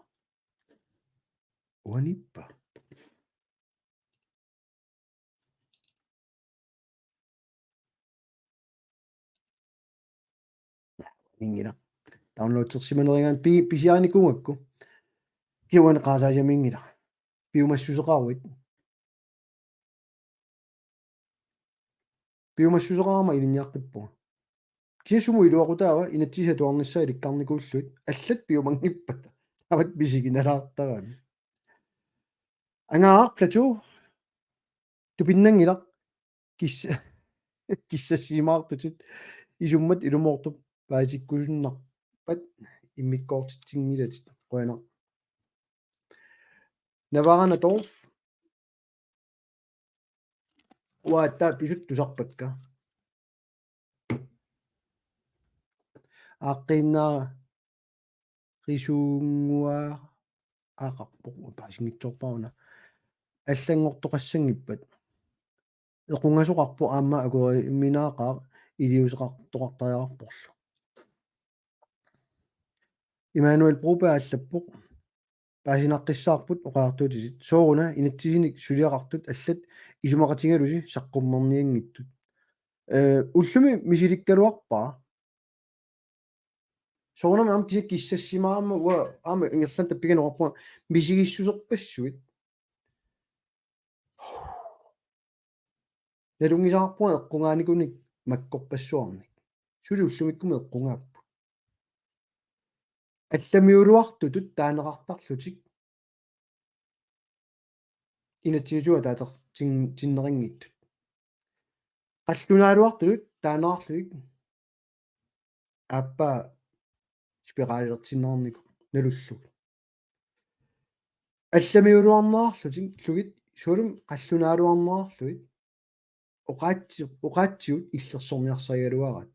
uanippa ingila downloadsersimaneringaan pisiarnikungakku kiuan qaasaajamingila piumassuseqaruit piumassuseqarama ilinniaqqippuga kisumu iluaqutaava inatsisatuarnissa ilikkarnikullut allat piumangippat avat pisiginalaartarani angaaqlatu tupinnangilaq kissasimaartutit isummat ilumortup paasikkusunnarpat immikkoortitsingilatit qoyana navarana torf uatta pisut tusarpakka aaqqinnaara risuungua аақарпоq паасингитсорпаруна аллангортоқассангиппат эқунгасоқарпо аама акури имминаақаа илиусеқартоқартариарпорлу Имануэл Брубер аллаппоq паасинаққиссаарпут оқаартуутисит сооруна инатсисиник сулиақартут аллат исумақатингалуси саққуммарниангиттут уллуми мисиликкалуарпаа соонама ам кисик киссассимаарма уа аама ингерлан таппиганеқарпуа мисигиссусерпассуит налунгисаарпуа эққунгааникуник маккорпассуарник сули уллумиккуми эққунгааппу алламиулуартутут таанеқартарлутик инатсисуа таатер тиннерингиттут қаллунааруартутут таанеқарлуик аппа спиралилертиннернику налуллуг алламиулуарнеарлутик лугит сулум қаллунааруарнеарлуит оқаатсиут иллерсорниарсагалуарат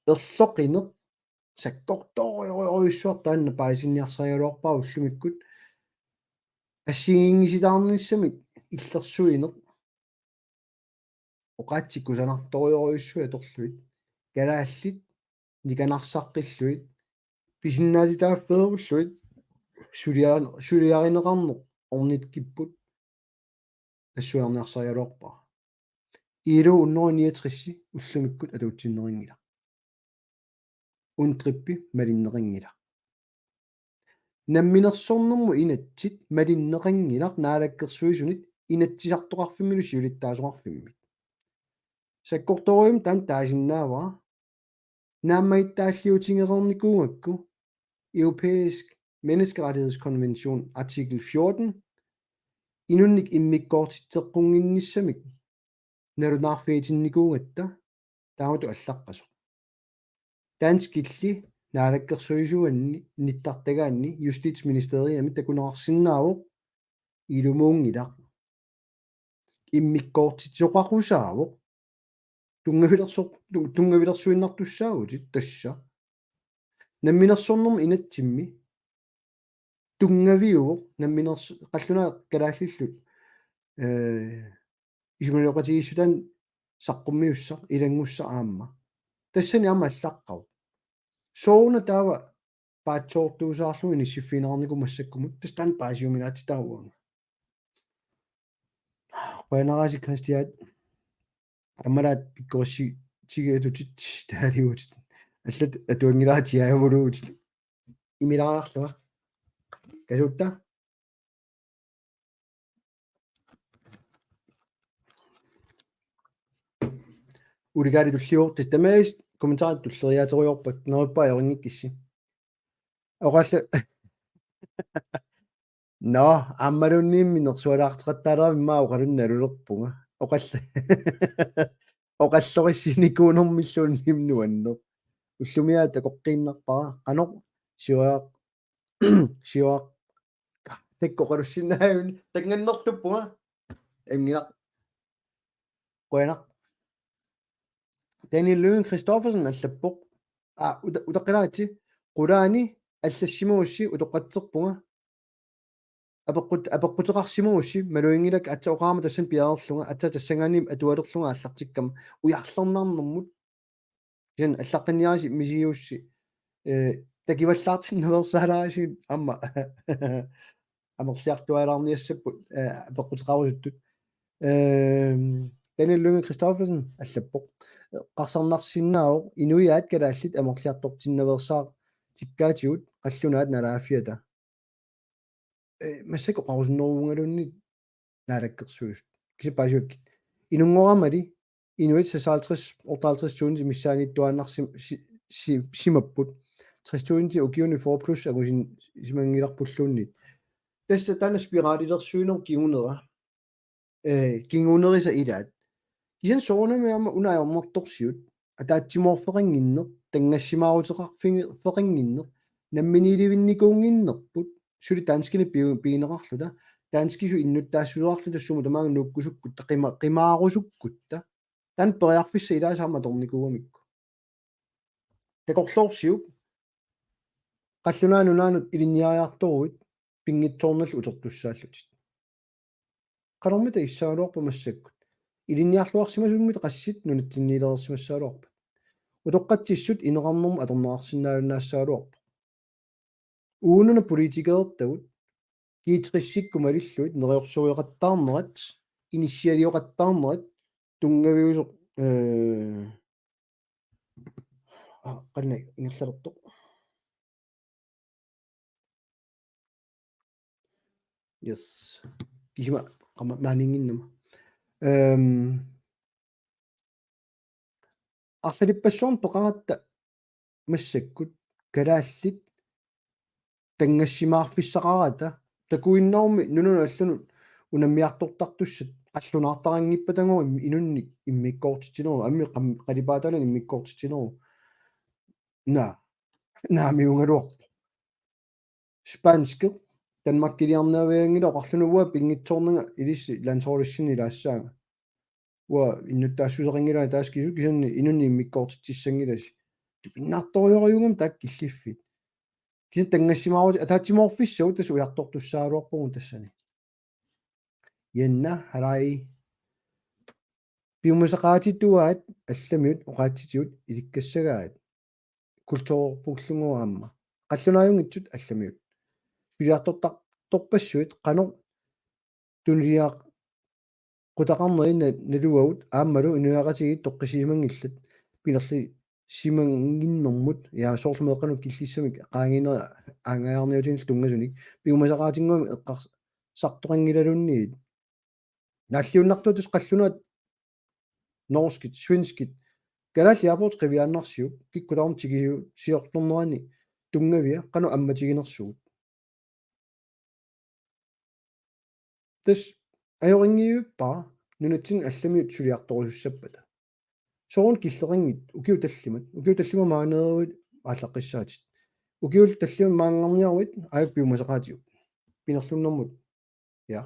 эрлоқинеқ саккорториориуссуар таанна паасинниарсагалуарпаа уллумиккут ассигингиситаарниссамик иллерсуинеқ оқаатсиккусанарториориуссуа торлуит галааллит никанарсаққиллуит писиннааситааффееруллуит сулиаринеқарнеқ орнит киппут ассуарниарсагалуарпаа илу 169 уллумиккут атуутсиннерингила унтриппи малиннерингила намминерсорнэрму инатсит малиннеқангилар наалаккерсуисунит инатсисартоқарфиммилу сиулиттаасоқарфиммит саккорториум таан таасиннаава нааммаиттааллиутингерерникуугакку Europæisk Menneskerettighedskonvention artikel 14 инунник иммиккоортитсеққунгинниссамик налунаарфиитинникуугатта таамату аллаққасо данскилли наалаккерсуисуанни ниттартагаанни Justitsministeriumi такунеқарсинаавоқ илумуунгилақ иммиккоортитсоқарусаавоқ тунгавилерсуиннартуссаагутит тасса намминерсорнэрм инатсимми тунгавиуоқ намминерс қаллунаа калааллиллут исумалеқатигиссутан саққуммиуссақ илангусса аама тассани аама аллаққау сооуна таава паатсоортуусаарлуги ниссиффинаарнику массаккумут тастан паасиуминаатитаруага паянераси кристиат аммалаат пиккорси тигеатутит таалиут аллат атуангилаатиаавулуут имилаарлуа касутта улигаали туллиор тастамаис комментарит туллериаатеруйорпак неруппаа йорингиккисси оqallu но аммалунниимми нерсуалаартеқаттаалерами маа оқалунналулерпунга оқаллориссиникуунэрмиллууннимнуаннер уллумиаа такоққииннарпара қано сиуаақ таккоқалуссиннааюн тангannэртуппунга эмгинақ қуянақ Daniel Løven Christoffersen аллаппоқ утаққилаати qulaani аллассимуусси утоққатсерпунга апеққутеқарсимуусси малуингилак атса оқаама тассан пиаерлунга атса тассангааним атуалерлунга аллартиккама уярлернаарнэрмут киан аллаққинниараси мисиусси такиваллаартиннаверсаалааси амма амерлиартуалаарниассаппут апеққутеқарусуттут Daniel Løven Christoffersen аллаппоқ қарсарнарсиннаавоқ инуяат калааллит амерлиартортиннаверсаар тиккаатигут қаллунаат налааффиата массако qarusnnerungalunni naalakkersuus кисипаасуаккит инунгорамали инуит 56 58 туунти миссаанитtuaannarsim simapпут 60 туунти укиуни 4 plus агусин симангиларпуллууннит тасса тана спиралилерсуинер кигунера кингунериса илаат кисан соонамиама унаайорнэрторсиут атаатсимоорфеқангиннер тангассимаарутеқарфеқангиннер намминиливинникуунгиннерпут сули данскини пиинеқарлута данскису иннуттаассулуарлута сума тамаага нуккусуккутта қимаарусуккутта тан периарфисса илаасаама торникууамикку такорлоорсиук qallunaanunnaanut ilinniariartoruit pingitsoornallu utertussaallutit qalermita issaaluarpa massakkut ilinniarluarsimasumмит qassit nunatsinniilerersimassaaluarpa utoqqatsissut ineqarnermu atornaqarsinnaalunаассaaluarpa uununa politikerertagut kiitqissikkumalilluit neriorsuiqattaarnerat initialioqattaarnerat tungaviusoq qanna ingerlalertoq yes kisima qama maaninginnama арлалиппассуарн пеқаратта массаккут калааллит тангассимаарфиссақарата такуиннаорми нунуна аллунут унаммиартортартуссат аллунаартарангиппатангу инунник иммиккоортитинеру амми қалипааталан иммиккоортитинеру на наамиунгалуарпо спанскер данмаркилиарнеавиангила оқарлунуа пингитсоорнага илисси лансоорлиссини лаассаага уа иннуттаассусеқингила тааскису кисанни инунни иммиккоортитсиссангиласи пиннаарториориугам таак киллиффит кисан тангассимаарути атаатсимоорфиссагу тасу уяртортуссаалуарпугун тассани янна халай пиумасақаатитуаат алламиут оқаатситиут иликкассагаат культуурпуллунгуаама қаллунааюнгитсут алламиут сулиартортарторпассуит қано тунлиақ qutaqarneri naluagut aammalu inuaqatigit toqqisiimangillat pinerli simanginnermut yaa soorlumeeqqanuk killissamik qaangineri aangaarniutinil tungasunik piumasaqaatinguami eqqarsartoqangilalunniit naalliunnartutus qallunaat norskit svenskit kalaalli aaport qiviaannarsiuk kikkulaarm tigiu siortornerani tungavia qanu ammatiginersugut tas ajorinngiuppaa nunatsin allamiut suliartorusussappat soorun killeringit ukiutallima maaneeruit ааллаққиссааtit ukiul tallima maangarniaruit ajak piumasaqaatiu pinerlunnermut ja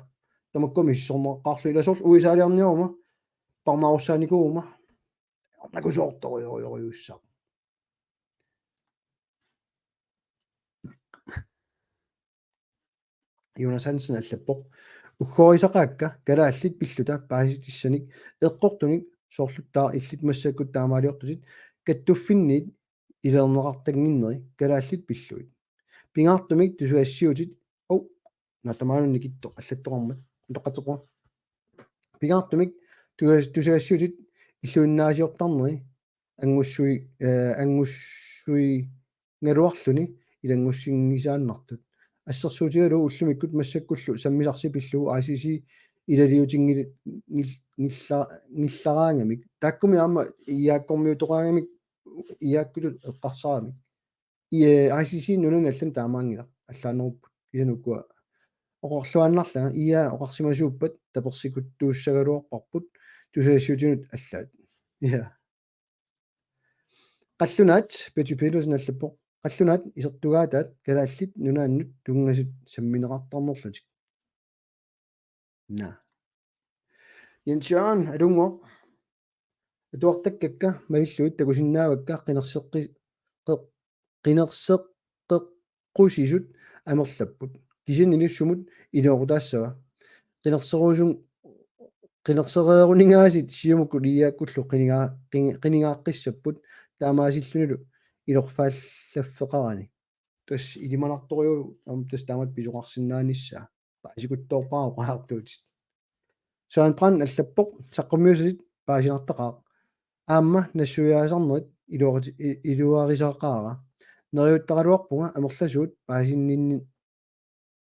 tamakkomi issorneqqaarlu ilasorlu uisаалиарниарuma парнаарусааникуума орнакусоорториориуссаа Jonas Hansen allappoq уггорисақаакка калааллит пиллута пааситиссаник эққортуник соорлуттаа иллит массаккут таамаалиортусит каттуффинниит илернеқартангиннери калааллит пиллуит пингаартумик тусуассиутит ау натамаанунни китто аллатторармат тоққатеқуа пингаартумик тусуассиутит иллуиннаасиортарнери ангуссуи нгалуарлуни илангуссингисааннартут ассерсуутигалу уллумиккут массаккуллу саммисарсипиллугу ICC илалиутингил ngillaraangamik takkumi aama iyaakkormiutoqaangamik iyaakkulut eqqarsaaramik ICC nunun allan taamaangila allaanerupпут кисануккуа оқорлуаннарлага ия оқарсимасууппат таперсикут туussagaluarparput тусаассуутинут аллаат я qallunaat petupilus nallappoq qallunaat isertugaataat kalaallit nunaannut tungasut sammineqartarnerlutik na Jensjaan alungo atuartakkakka malilluit takusinnaavakka qinerseqqusisut amerlapput kisannilussumut iluoqutaassava qinersereeruningaasit siumukku liiaakkullu qinigaaqqisapput таамаасиллунилу илорфааллаффеқарани тас илиманарториу tas тааmat писоқарсиннаанissaa паасикутторпаа qaartuutit саан пран аллаппоқ саққумиусит паасинартақаа аама нассуяасарнерит илуарисаақаара нериуттаралуарпунга амерласуут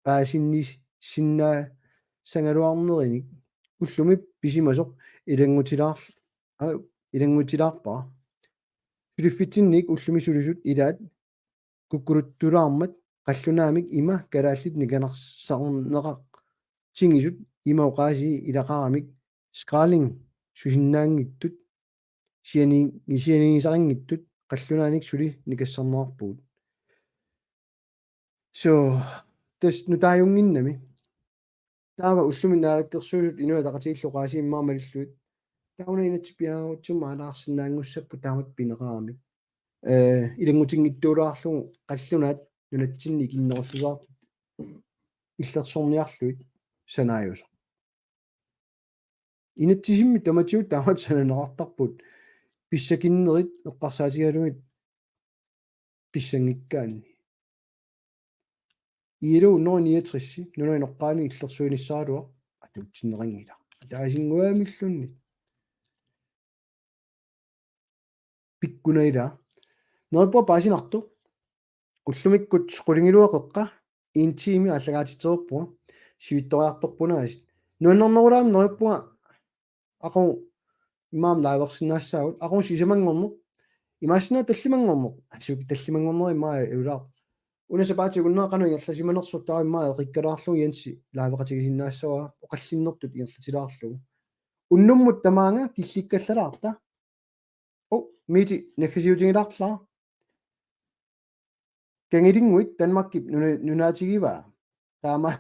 паасиннис синнаа сангалуарнериник уллуми писимасоқ илангутилаарпаа Sylifitsinnik ullumissulisut ilaat kukkuruttulaarmat qallunaamik ima kalaallit nikanersarneqaq tingisut ima uqaasi ilaqaramik scaling susinnaangittut sianigisaringittut qallunaanik suli nikassarnerarpugut so tas nutaajunginnami taava ullumi naalakkersuusut inua taqatiillu qaasi immaarmalilluit tauna inatpiaarutsumma alaarsinnaangussappu taamat pineqaramik ilangutiнгиттуулаарlugu qallunaat нунатсинни киннерусулаар иллерсорниарлуит санааюсо инатсисимми таматиут таамат сананеқартарпут писсакиннерит эққарсаатигалугит писсангиккаанни иилу 169 нунаиноққаани иллерсуиниссаалуа атутсиннеқангила таасингуамиллунни пиккунаила нерпо паасинарту уллумиккут qulingilуақеққа интими аллагаатитсерпуа сиутториарторпунаасит нуаннернерулаами нерпуа ақу имаам лааверсинаассаагут ақу сисамангорнеқ имаассинаа таллимангорнеқ асуки таллимангорнери имаа эулаа унасапаати гуннаақану иерласиманерсуттаа имаа эқиккалаарлугу янси лаавеқатигисиннаассава оқаллиннертут иерлатилаарлугу уннуммут тамаанга килликкаллалаарта мити наккасиутингилаарлаа кангилингуит Данмаркип нунаатигива таама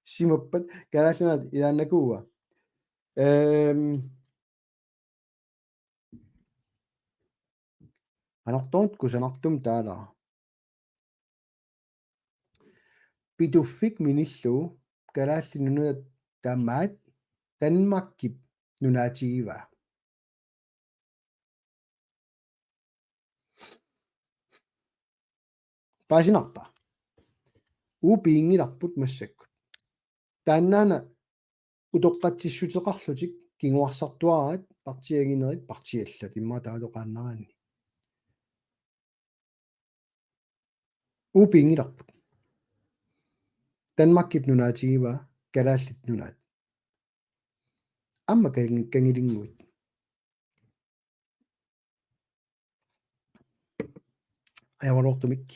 симаппат галааллунаат илааннакууа анартуут кусанартум таалаа питуффик миниллуу галаалли нунуат таамаат Данмаркип нунаатигива паасинарпа упиингиларпут массаккут тааннаана утоққатсиссутеқарлутик кингуарсартуараат партиагинерит партиаллат имма таалоқааннараани упиингиларпут Данмаркип нунаатигива галааллит нунаат амма кангилингуит аявалортумик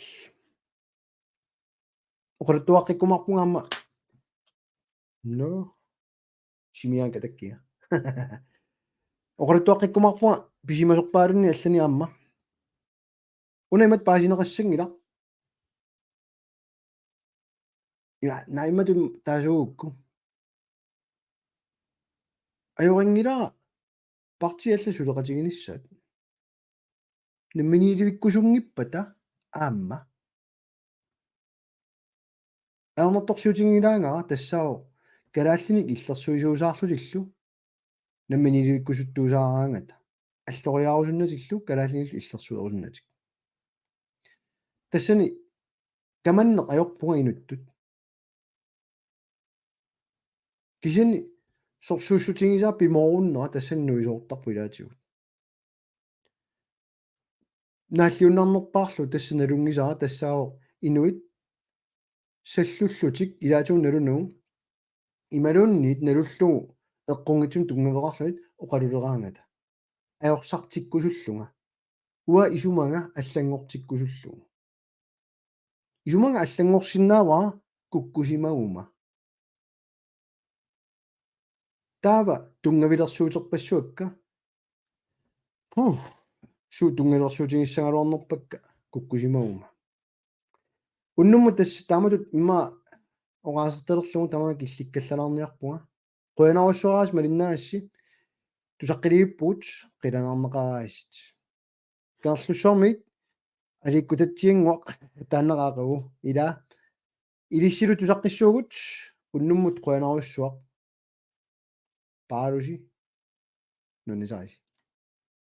оқоритуаққиккумарпунгаама но симиан катаккиа оқоритуаққиккумарпунга писимасорпаалунни аллани аама унаймат паасинеқассангила я найматум таасуугукку ajoriнгила партиалла сулеқатигиниссаат намминиливиккусунгиппата аама аернерторсуутингилаангара тассао галааллиник иллерсуисуусаарлутиллу намминиливиккусуттуусаараангата аллориаарусуннатиллу галааллиниллу иллерсуерусуннатик тассани каманнеқ ajorpunga inuttut кисани сорсууссутингисаа пимооруннера тассаннуисоортарпу илаатигут нааллиуннарнерпаарлу тассаналунгисара тассао инуит саллуллутик илаатигун налунуу ималуунниит налуллугу эққунгитсум тунгавеқарлуит оқалулераангата аёрсартиккусуллунга уа исумага аллангортиккусуллугу исумага аллангорсиннааваа куккусимагума таава тунгавилерсуутерпассуакка суу тунгавилерсуутингиссагалуарнерпакка куккусимагума уннумму тасс тааматут имма огаасертелерлугу тамаа килликкаллалаарниарпунга қуянаруссуараас малиннаагасси тусаққилигиппуут қиланаарнеқараасит карлуссуармит аликкутатсиангуақ тааннераақагу ила илиссилу тусаққиссуугут уннуммут қуянаруссуақ пааруси нунисааси